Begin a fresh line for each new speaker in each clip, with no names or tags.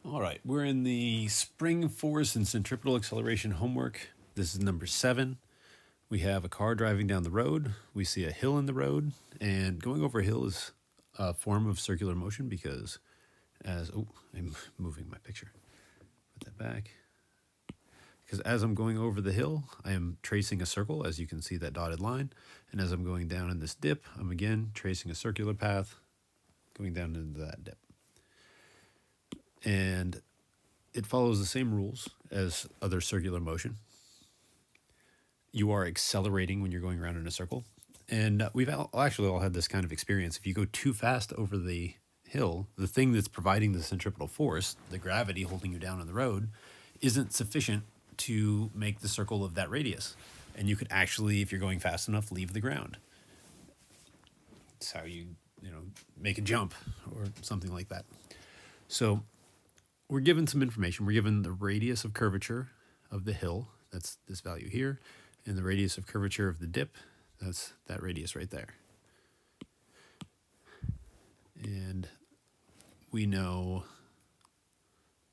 All right, we're in the spring force and centripetal acceleration homework. This is number 7. We have a car driving down the road. We see a hill in the road, and going over a hill is a form of circular motion because I'm moving my picture. Put that back. Because as I'm going over the hill, I am tracing a circle, as you can see that dotted line. And as I'm going down in this dip, I'm again tracing a circular path going down into that dip. And it follows the same rules as other circular motion. You are accelerating when you're going around in a circle. And we've actually all had this kind of experience. If you go too fast over the hill, the thing that's providing the centripetal force, the gravity holding you down on the road, isn't sufficient to make the circle of that radius. And you could actually, if you're going fast enough, leave the ground. It's how you make a jump or something like that. So we're given some information. We're given the radius of curvature of the hill. That's this value here. And the radius of curvature of the dip. That's that radius right there. And we know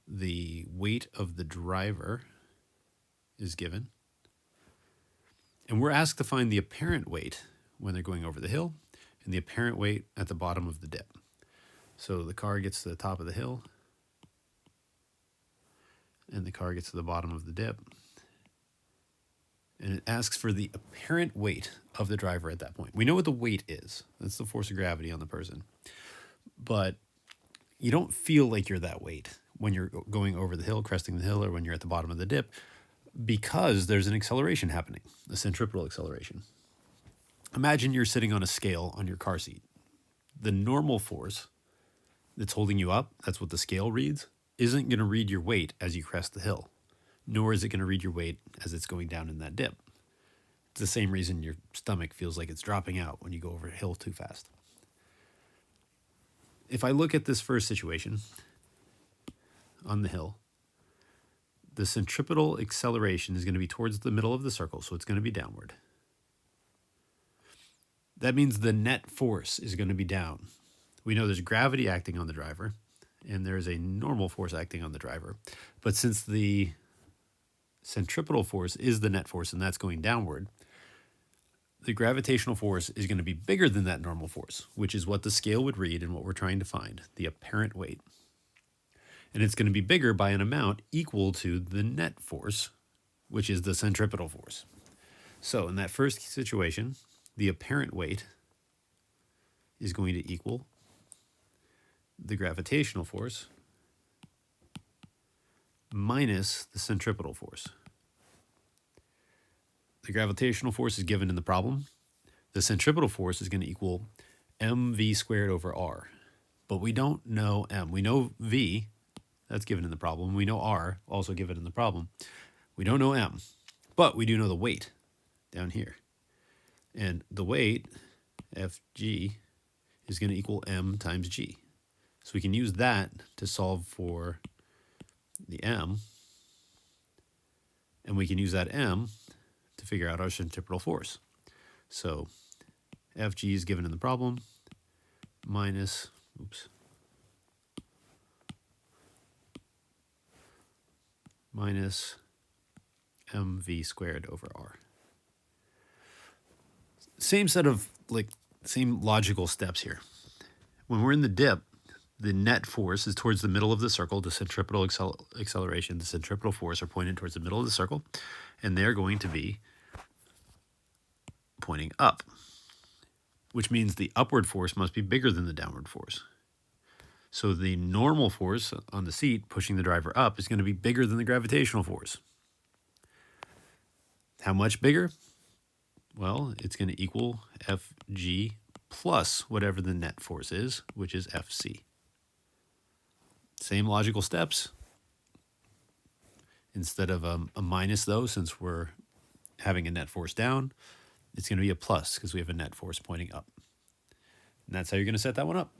the weight of the driver is given. And we're asked to find the apparent weight when they're going over the hill and the apparent weight at the bottom of the dip. So the car gets to the top of the hill and the car gets to the bottom of the dip. And it asks for the apparent weight of the driver at that point. We know what the weight is. That's the force of gravity on the person. But you don't feel like you're that weight when you're going over the hill, cresting the hill, or when you're at the bottom of the dip, because there's an acceleration happening, a centripetal acceleration. Imagine you're sitting on a scale on your car seat. The normal force that's holding you up, that's what the scale reads, isn't going to read your weight as you crest the hill, nor is it going to read your weight as it's going down in that dip. It's the same reason your stomach feels like it's dropping out when you go over a hill too fast. If I look at this first situation on the hill, the centripetal acceleration is going to be towards the middle of the circle, so it's going to be downward. That means the net force is going to be down. We know there's gravity acting on the driver, and there's a normal force acting on the driver. But since the centripetal force is the net force, and that's going downward, the gravitational force is going to be bigger than that normal force, which is what the scale would read and what we're trying to find, the apparent weight. And it's going to be bigger by an amount equal to the net force, which is the centripetal force. So in that first situation, the apparent weight is going to equal the gravitational force minus the centripetal force. The gravitational force is given in the problem. The centripetal force is going to equal mv squared over r. But we don't know m. We know v, that's given in the problem. We know r, also given in the problem. We don't know m, but we do know the weight down here. And the weight, Fg, is going to equal m times g. So we can use that to solve for the m, and we can use that m to figure out our centripetal force. So Fg is given in the problem minus, minus mv squared over r. Same logical steps here. When we're in the dip, the net force is towards the middle of the circle. The centripetal acceleration, the centripetal force are pointed towards the middle of the circle, and they're going to be pointing up, which means the upward force must be bigger than the downward force. So the normal force on the seat pushing the driver up is going to be bigger than the gravitational force. How much bigger? Well, it's going to equal Fg plus whatever the net force is, which is Fc. Same logical steps. Instead of a minus, though, since we're having a net force down, it's going to be a plus because we have a net force pointing up. And that's how you're going to set that one up.